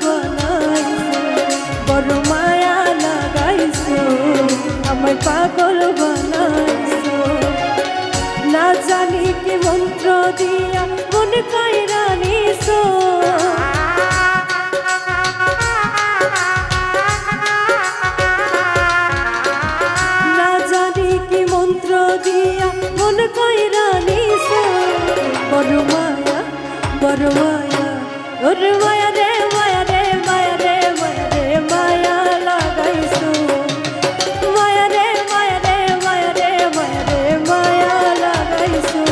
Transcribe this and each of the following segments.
বানাইছো, বড় মায়া লাগাইছো, আমায় পাগল বানাইছো। না জানি কি মন্ত্র দিয়া মন কাইরা নিছো, না জানি কি মন্ত্র দিয়া মন কাইরা নিছো। বড় মায়া, বড় মায়া, ওর মায়া রে মায়া রে মায়া রে মায়া রে মায়া লাগাইছো, মায়া রে মায়া রে মায়া রে মায়া রে মায়া লাগাইছো।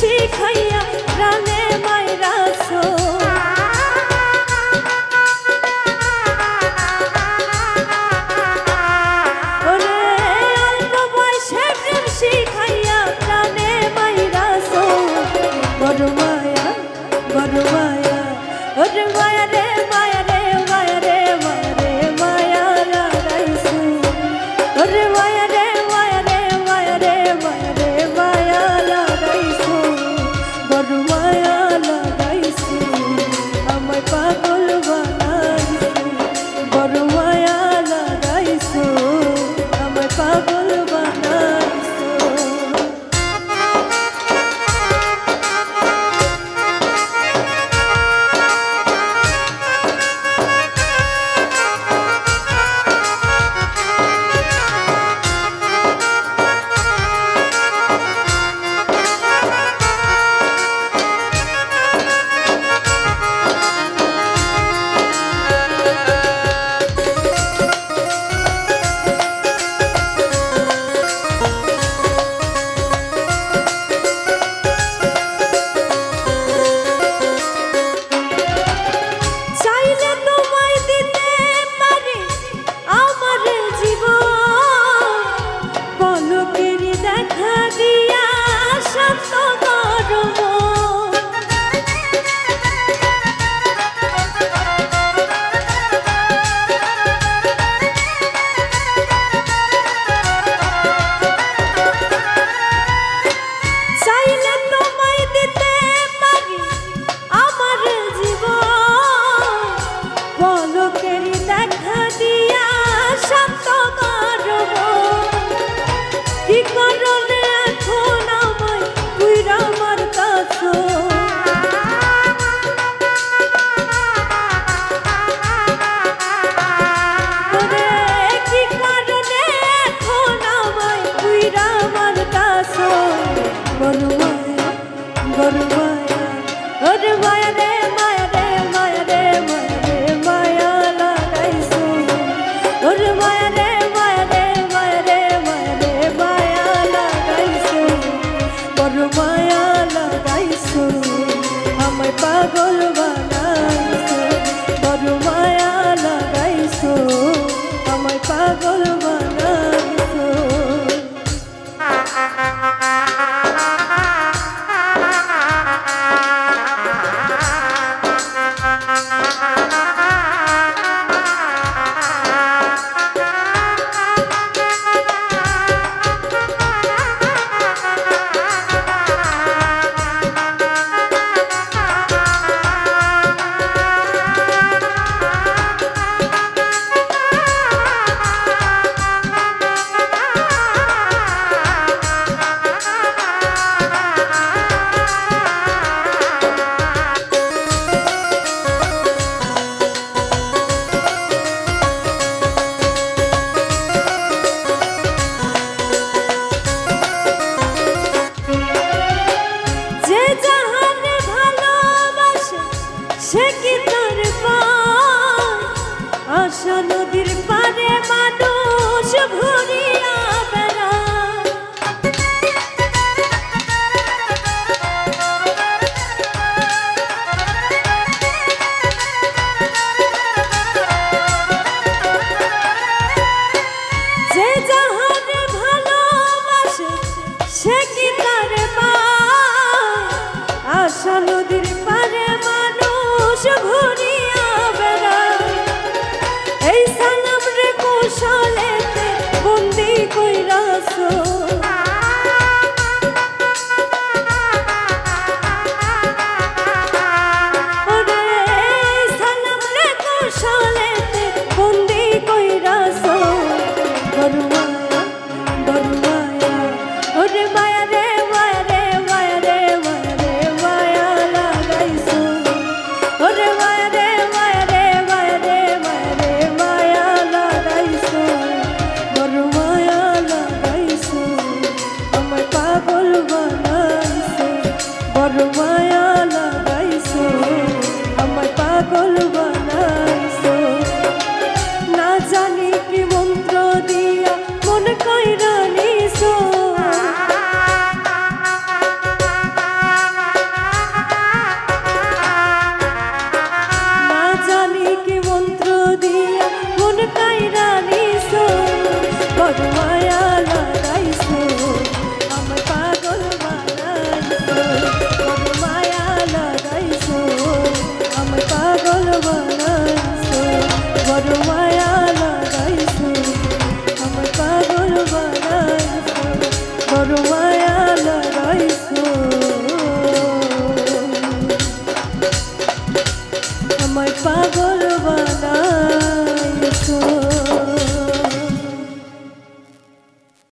শিখাইয়া প্রাণে মাইরাছো, ওরে অল্প বয়সে প্রেম শিখাইয়া প্রাণে মাইরাছো। বড় মায়া, বড় মায়া, ওরে মায়া রে মায়া রে মায়া রে মায়া রে মায়া লাগাইছো, ওরে মায়া রে মায়া রে মায়া রে মায়া রে মায়া লাগাইছো। বড় মায়া লাগাইছো, আমায় পাগল বানাইছো, বড় মায়া লাগাইছো, আমায় পাগল বানাইছো। কি তার পায় আশা নদীর পারে মানুষ ঘুরিয়া বেড়ায় যে যাহারে ভালোবাসে সে কি তার পায় আশা নদীর পারে মানুষ ঘুরিয়া বেড়ায় এই সালাম রে কৌশলেতে বন্দি কইরাছো ওরে সালাম রে কৌশলেতে বন্দি কইরাছো বড়মায়া বড়মায়া ওরে মায়া রে মায়া রে মায়া রে মায়া রে মায়া লাগাইছো ওরে মায়া রে মায়া রে মায়া রে মায়া রে মায়া লাগাইছো বড়মায়া লাগাইছো আমার পাগল বানাইছো বড়মায়া লাগাইছো আমার পাগল বানাইছো